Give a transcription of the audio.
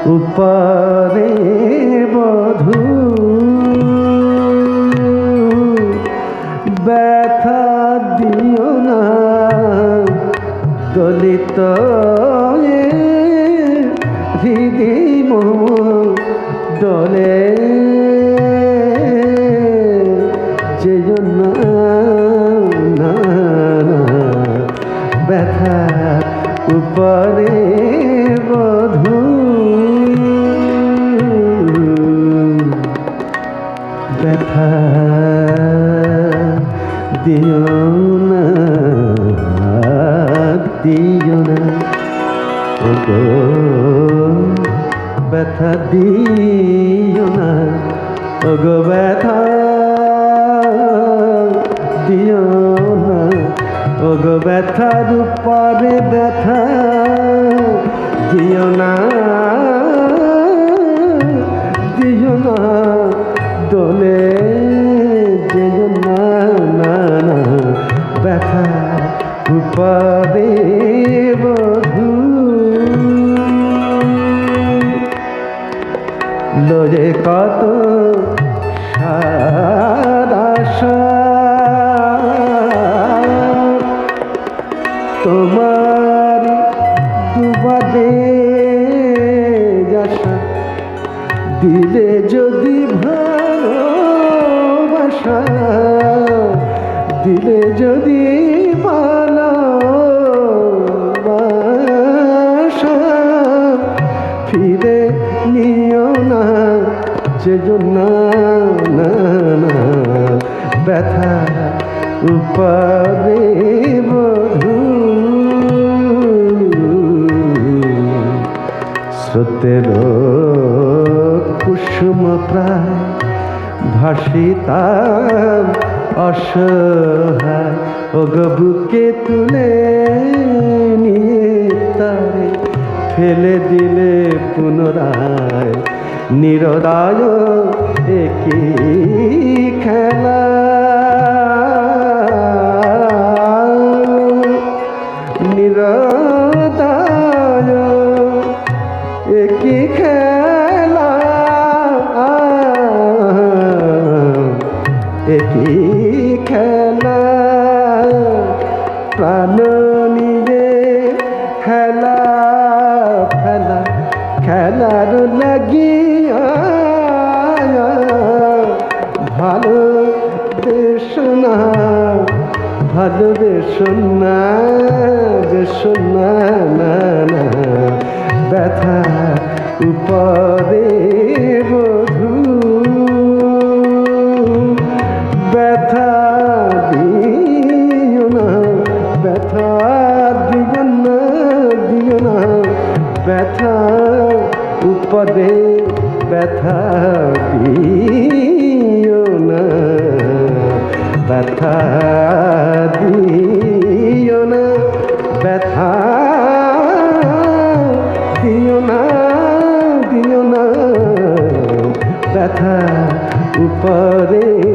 উপরে বধূ ব্যথা দিও না দলিত হৃদয় দলে যে জন্য না ব্যথা উপরে বধূ ব্যথা দিও না দিও না ওগো ব্যথা দিও না ওগো ব্যথা দিও না ওগো ব্যথার উপরে ব্যথা দিও না দিও না দোলে যেও না না না ব্যথা উপরে বধূ লয়ে কত সাদাশা তোমার দুবাদে আশা দিলে যদি ভালোবাসা দিলে যদি ভালোবাসা ফিরে নিও না যেও না না না ব্যথা উপরে বধূ স্রোতের কুসুম প্রায় ভাসিতাম অসহায় ওগো বুকে তুলে নিয়ে তারে ফেলে দিলে পুনরায় নিরদায় একই খেলা নিরদায় একই খেলা একই খেলা প্রাণ নিয়ে খেলা খেলা খেলার লাগিয়া ভালোবেসো না ভালোবেসো না বেসো না না না ব্যথা উপরে বধূ ব্যথা দিও না ব্যথা দিও না দিও না ব্যথা উপরে ব্যথা দিও না ব্যথা দিও না ব্যথা দিও না দিও না ব্যথা উপরে